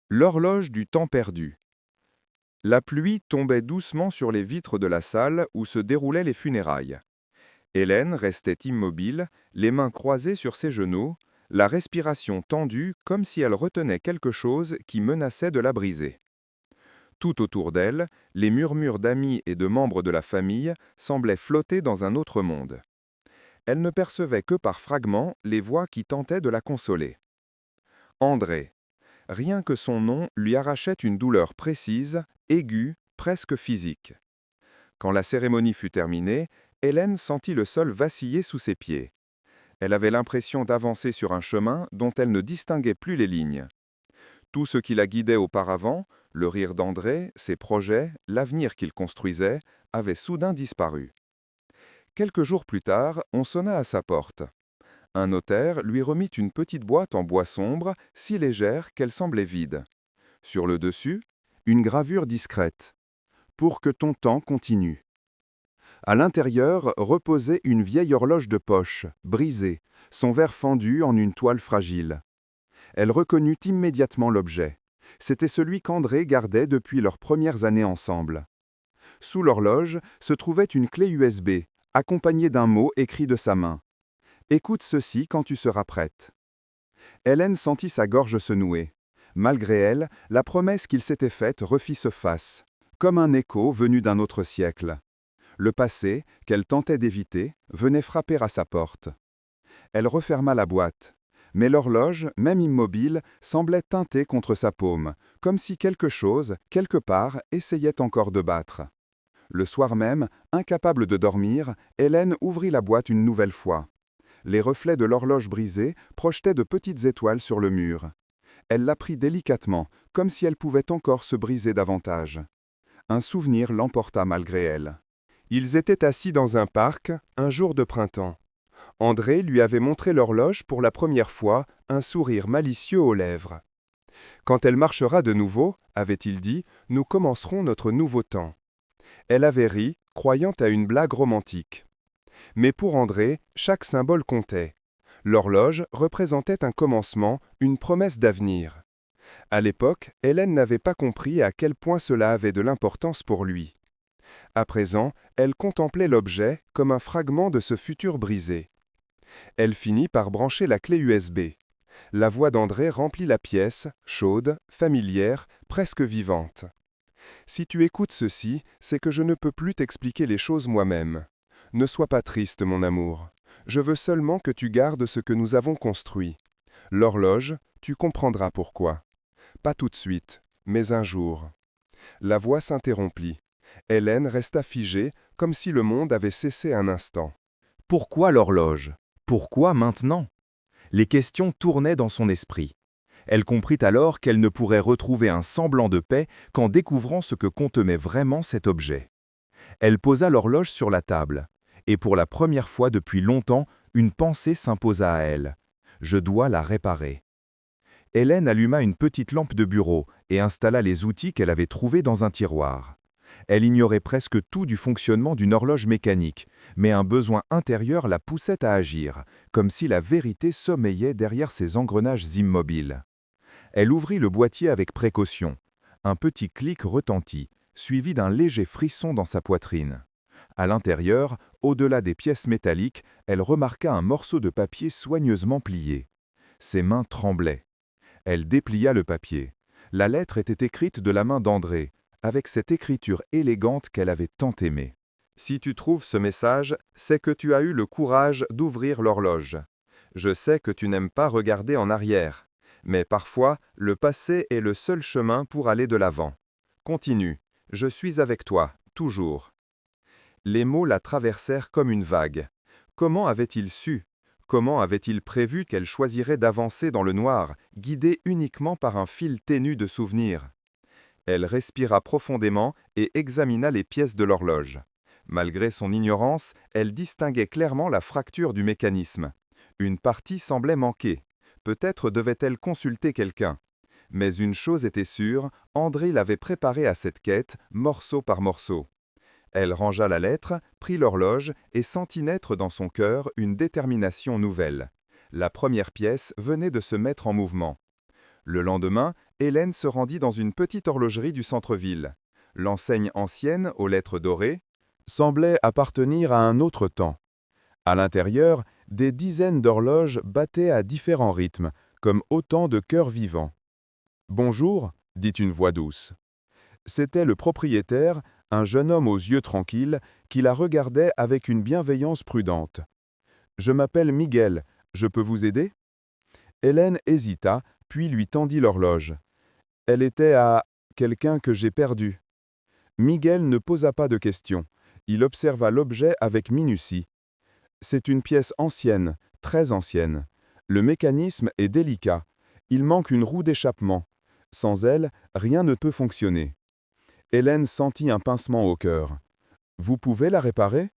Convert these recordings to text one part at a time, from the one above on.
L'horloge du temps perdu. La pluie tombait doucement sur les vitres de la salle où se déroulaient les funérailles. Hélène restait immobile, les mains croisées sur ses genoux, la respiration tendue comme si elle retenait quelque chose qui menaçait de la briser. Tout autour d'elle, les murmures d'amis et de membres de la famille semblaient flotter dans un autre monde. Elle ne percevait que par fragments les voix qui tentaient de la consoler. André. Rien que son nom lui arrachait une douleur précise, aiguë, presque physique. Quand la cérémonie fut terminée, Hélène sentit le sol vaciller sous ses pieds. Elle avait l'impression d'avancer sur un chemin dont elle ne distinguait plus les lignes. Tout ce qui la guidait auparavant, le rire d'André, ses projets, l'avenir qu'il construisait, avait soudain disparu. Quelques jours plus tard, on sonna à sa porte. Un notaire lui remit une petite boîte en bois sombre, si légère qu'elle semblait vide. Sur le dessus, une gravure discrète. Pour que ton temps continue. À l'intérieur reposait une vieille horloge de poche, brisée, son verre fendu en une toile fragile. Elle reconnut immédiatement l'objet. C'était celui qu'André gardait depuis leurs premières années ensemble. Sous l'horloge se trouvait une clé USB, accompagnée d'un mot écrit de sa main. « Écoute ceci quand tu seras prête. » Hélène sentit sa gorge se nouer. Malgré elle, la promesse qu'il s'était faite refit surface, comme un écho venu d'un autre siècle. Le passé, qu'elle tentait d'éviter, venait frapper à sa porte. Elle referma la boîte, mais l'horloge, même immobile, semblait teinter contre sa paume, comme si quelque chose, quelque part, essayait encore de battre. Le soir même, incapable de dormir, Hélène ouvrit la boîte une nouvelle fois. Les reflets de l'horloge brisée projetaient de petites étoiles sur le mur. Elle la prit délicatement, comme si elle pouvait encore se briser davantage. Un souvenir l'emporta malgré elle. Ils étaient assis dans un parc, un jour de printemps. André lui avait montré l'horloge pour la première fois, un sourire malicieux aux lèvres. « Quand elle marchera de nouveau, avait-il dit, nous commencerons notre nouveau temps. » Elle avait ri, croyant à une blague romantique. Mais pour André, chaque symbole comptait. L'horloge représentait un commencement, une promesse d'avenir. À l'époque, Hélène n'avait pas compris à quel point cela avait de l'importance pour lui. À présent, elle contemplait l'objet comme un fragment de ce futur brisé. Elle finit par brancher la clé USB. La voix d'André remplit la pièce, chaude, familière, presque vivante. « Si tu écoutes ceci, c'est que je ne peux plus t'expliquer les choses moi-même. Ne sois pas triste, mon amour. Je veux seulement que tu gardes ce que nous avons construit. L'horloge, tu comprendras pourquoi. Pas tout de suite, mais un jour. » La voix s'interrompit. Hélène resta figée, comme si le monde avait cessé un instant. Pourquoi l'horloge? Pourquoi maintenant? Les questions tournaient dans son esprit. Elle comprit alors qu'elle ne pourrait retrouver un semblant de paix qu'en découvrant ce que contenait vraiment cet objet. Elle posa l'horloge sur la table, et pour la première fois depuis longtemps, une pensée s'imposa à elle. Je dois la réparer. Hélène alluma une petite lampe de bureau et installa les outils qu'elle avait trouvés dans un tiroir. Elle ignorait presque tout du fonctionnement d'une horloge mécanique, mais un besoin intérieur la poussait à agir, comme si la vérité sommeillait derrière ces engrenages immobiles. Elle ouvrit le boîtier avec précaution. Un petit clic retentit, suivi d'un léger frisson dans sa poitrine. À l'intérieur, au-delà des pièces métalliques, elle remarqua un morceau de papier soigneusement plié. Ses mains tremblaient. Elle déplia le papier. La lettre était écrite de la main d'André, avec cette écriture élégante qu'elle avait tant aimée. « Si tu trouves ce message, c'est que tu as eu le courage d'ouvrir l'horloge. Je sais que tu n'aimes pas regarder en arrière, mais parfois, le passé est le seul chemin pour aller de l'avant. Continue, je suis avec toi, toujours. » Les mots la traversèrent comme une vague. Comment avait-il su? Comment avait-il prévu qu'elle choisirait d'avancer dans le noir, guidée uniquement par un fil ténu de souvenirs? Elle respira profondément et examina les pièces de l'horloge. Malgré son ignorance, elle distinguait clairement la fracture du mécanisme. Une partie semblait manquer. Peut-être devait-elle consulter quelqu'un. Mais une chose était sûre, André l'avait préparée à cette quête, morceau par morceau. Elle rangea la lettre, prit l'horloge et sentit naître dans son cœur une détermination nouvelle. La première pièce venait de se mettre en mouvement. Le lendemain, Hélène se rendit dans une petite horlogerie du centre-ville. L'enseigne ancienne, aux lettres dorées, semblait appartenir à un autre temps. À l'intérieur, des dizaines d'horloges battaient à différents rythmes, comme autant de cœurs vivants. « Bonjour », dit une voix douce. C'était le propriétaire, un jeune homme aux yeux tranquilles, qui la regardait avec une bienveillance prudente. « Je m'appelle Miguel, je peux vous aider ?» Hélène hésita, puis lui tendit l'horloge. Elle était à « quelqu'un que j'ai perdu ». Miguel ne posa pas de questions. Il observa l'objet avec minutie. C'est une pièce ancienne, très ancienne. Le mécanisme est délicat. Il manque une roue d'échappement. Sans elle, rien ne peut fonctionner. Hélène sentit un pincement au cœur. « Vous pouvez la réparer ?»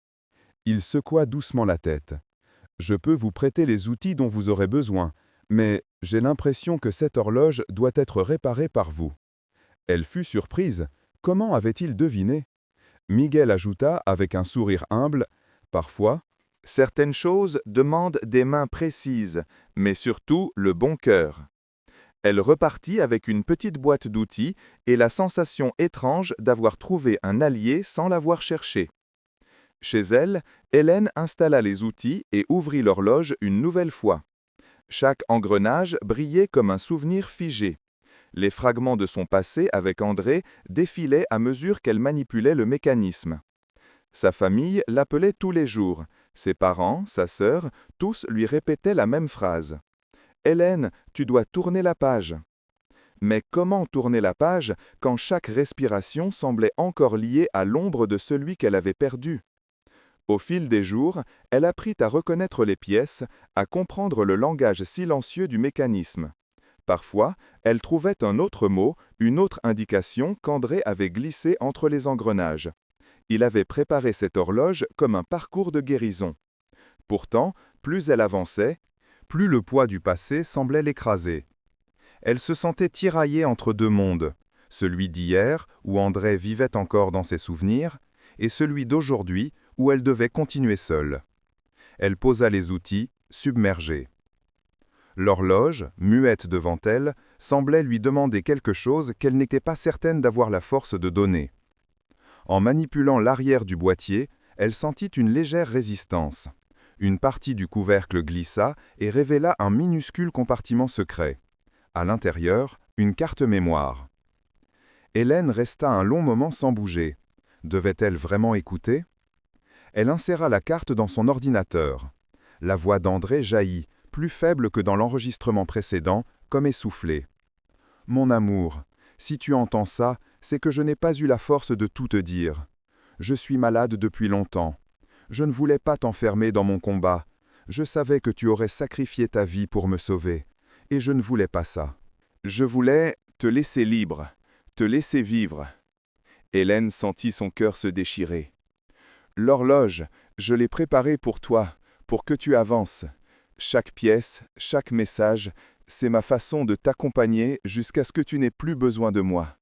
Il secoua doucement la tête. « Je peux vous prêter les outils dont vous aurez besoin, mais j'ai l'impression que cette horloge doit être réparée par vous. » Elle fut surprise. Comment avait-il deviné? Miguel ajouta avec un sourire humble, « Parfois, certaines choses demandent des mains précises, mais surtout le bon cœur. » Elle repartit avec une petite boîte d'outils et la sensation étrange d'avoir trouvé un allié sans l'avoir cherché. Chez elle, Hélène installa les outils et ouvrit l'horloge une nouvelle fois. Chaque engrenage brillait comme un souvenir figé. Les fragments de son passé avec André défilaient à mesure qu'elle manipulait le mécanisme. Sa famille l'appelait tous les jours. Ses parents, sa sœur, tous lui répétaient la même phrase. « Hélène, tu dois tourner la page. » Mais comment tourner la page quand chaque respiration semblait encore liée à l'ombre de celui qu'elle avait perdu? Au fil des jours, elle apprit à reconnaître les pièces, à comprendre le langage silencieux du mécanisme. Parfois, elle trouvait un autre mot, une autre indication qu'André avait glissé entre les engrenages. Il avait préparé cette horloge comme un parcours de guérison. Pourtant, plus elle avançait, plus le poids du passé semblait l'écraser. Elle se sentait tiraillée entre deux mondes, celui d'hier, où André vivait encore dans ses souvenirs, et celui d'aujourd'hui, où elle devait continuer seule. Elle posa les outils, submergée. L'horloge, muette devant elle, semblait lui demander quelque chose qu'elle n'était pas certaine d'avoir la force de donner. En manipulant l'arrière du boîtier, elle sentit une légère résistance. Une partie du couvercle glissa et révéla un minuscule compartiment secret. À l'intérieur, une carte mémoire. Hélène resta un long moment sans bouger. Devait-elle vraiment écouter? Elle inséra la carte dans son ordinateur. La voix d'André jaillit, plus faible que dans l'enregistrement précédent, comme essoufflée. « Mon amour, si tu entends ça, c'est que je n'ai pas eu la force de tout te dire. Je suis malade depuis longtemps. Je ne voulais pas t'enfermer dans mon combat. Je savais que tu aurais sacrifié ta vie pour me sauver. Et je ne voulais pas ça. Je voulais te laisser libre, te laisser vivre. » Hélène sentit son cœur se déchirer. « L'horloge, je l'ai préparée pour toi, pour que tu avances. Chaque pièce, chaque message, c'est ma façon de t'accompagner jusqu'à ce que tu n'aies plus besoin de moi.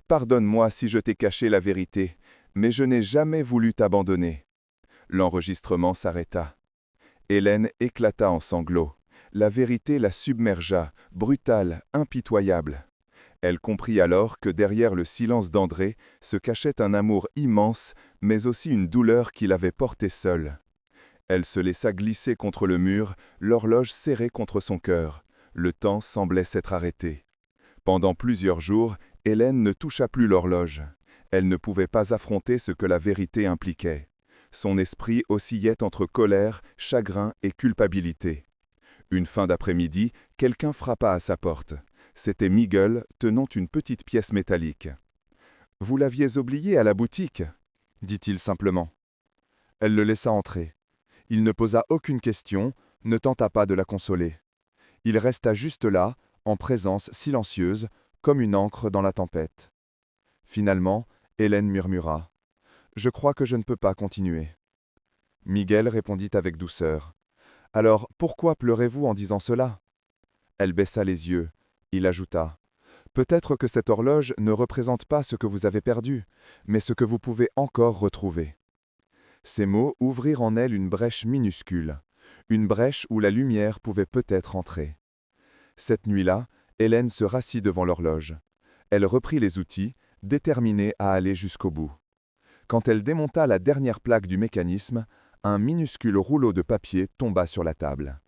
Pardonne-moi si je t'ai caché la vérité, mais je n'ai jamais voulu t'abandonner. » L'enregistrement s'arrêta. Hélène éclata en sanglots. La vérité la submergea, brutale, impitoyable. Elle comprit alors que derrière le silence d'André se cachait un amour immense, mais aussi une douleur qu'il avait portée seule. Elle se laissa glisser contre le mur, l'horloge serrée contre son cœur. Le temps semblait s'être arrêté. Pendant plusieurs jours, Hélène ne toucha plus l'horloge. Elle ne pouvait pas affronter ce que la vérité impliquait. Son esprit oscillait entre colère, chagrin et culpabilité. Une fin d'après-midi, quelqu'un frappa à sa porte. C'était Miguel, tenant une petite pièce métallique. « Vous l'aviez oubliée à la boutique » dit-il simplement. Elle le laissa entrer. Il ne posa aucune question, ne tenta pas de la consoler. Il resta juste là, en présence silencieuse, comme une ancre dans la tempête. Finalement, Hélène murmura. « Je crois que je ne peux pas continuer. » Miguel répondit avec douceur. « Alors, pourquoi pleurez-vous en disant cela ?» Elle baissa les yeux. Il ajouta. « Peut-être que cette horloge ne représente pas ce que vous avez perdu, mais ce que vous pouvez encore retrouver. » Ces mots ouvrirent en elle une brèche minuscule, une brèche où la lumière pouvait peut-être entrer. Cette nuit-là, Hélène se rassit devant l'horloge. Elle reprit les outils, déterminée à aller jusqu'au bout. Quand elle démonta la dernière plaque du mécanisme, un minuscule rouleau de papier tomba sur la table.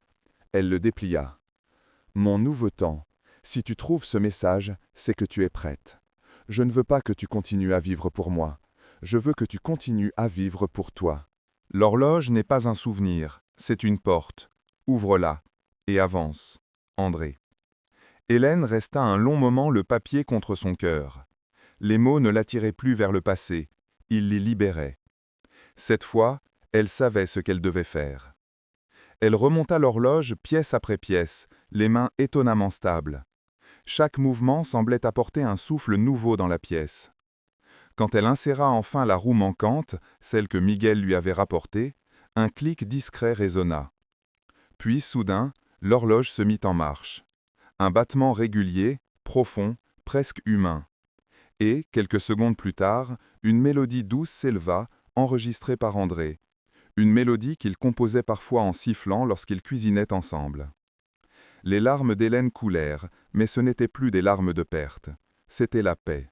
Elle le déplia. « Mon nouveau temps, si tu trouves ce message, c'est que tu es prête. Je ne veux pas que tu continues à vivre pour moi. Je veux que tu continues à vivre pour toi. L'horloge n'est pas un souvenir, c'est une porte. Ouvre-la et avance. André. » Hélène resta un long moment le papier contre son cœur. Les mots ne l'attiraient plus vers le passé, ils les libéraient. Cette fois, elle savait ce qu'elle devait faire. Elle remonta l'horloge pièce après pièce, les mains étonnamment stables. Chaque mouvement semblait apporter un souffle nouveau dans la pièce. Quand elle inséra enfin la roue manquante, celle que Miguel lui avait rapportée, un clic discret résonna. Puis, soudain, l'horloge se mit en marche. Un battement régulier, profond, presque humain. Et, quelques secondes plus tard, une mélodie douce s'éleva, enregistrée par André. Une mélodie qu'il composait parfois en sifflant lorsqu'ils cuisinaient ensemble. Les larmes d'Hélène coulèrent, mais ce n'étaient plus des larmes de perte. C'était la paix.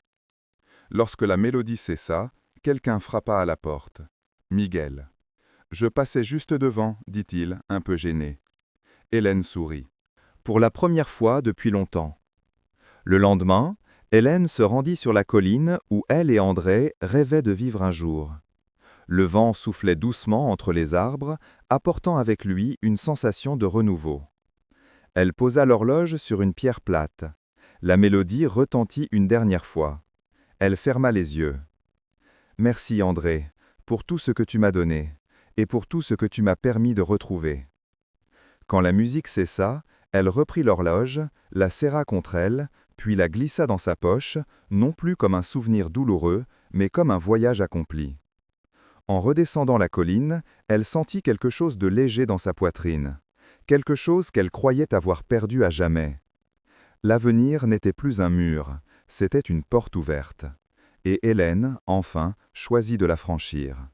Lorsque la mélodie cessa, quelqu'un frappa à la porte. Miguel. « Je passais juste devant, dit-il, un peu gêné. » Hélène sourit. Pour la première fois depuis longtemps. Le lendemain, Hélène se rendit sur la colline où elle et André rêvaient de vivre un jour. Le vent soufflait doucement entre les arbres, apportant avec lui une sensation de renouveau. Elle posa l'horloge sur une pierre plate. La mélodie retentit une dernière fois. Elle ferma les yeux. « Merci André, pour tout ce que tu m'as donné, et pour tout ce que tu m'as permis de retrouver. » Quand la musique cessa, elle reprit l'horloge, la serra contre elle, puis la glissa dans sa poche, non plus comme un souvenir douloureux, mais comme un voyage accompli. En redescendant la colline, elle sentit quelque chose de léger dans sa poitrine, quelque chose qu'elle croyait avoir perdu à jamais. L'avenir n'était plus un mur, c'était une porte ouverte. Et Hélène, enfin, choisit de la franchir.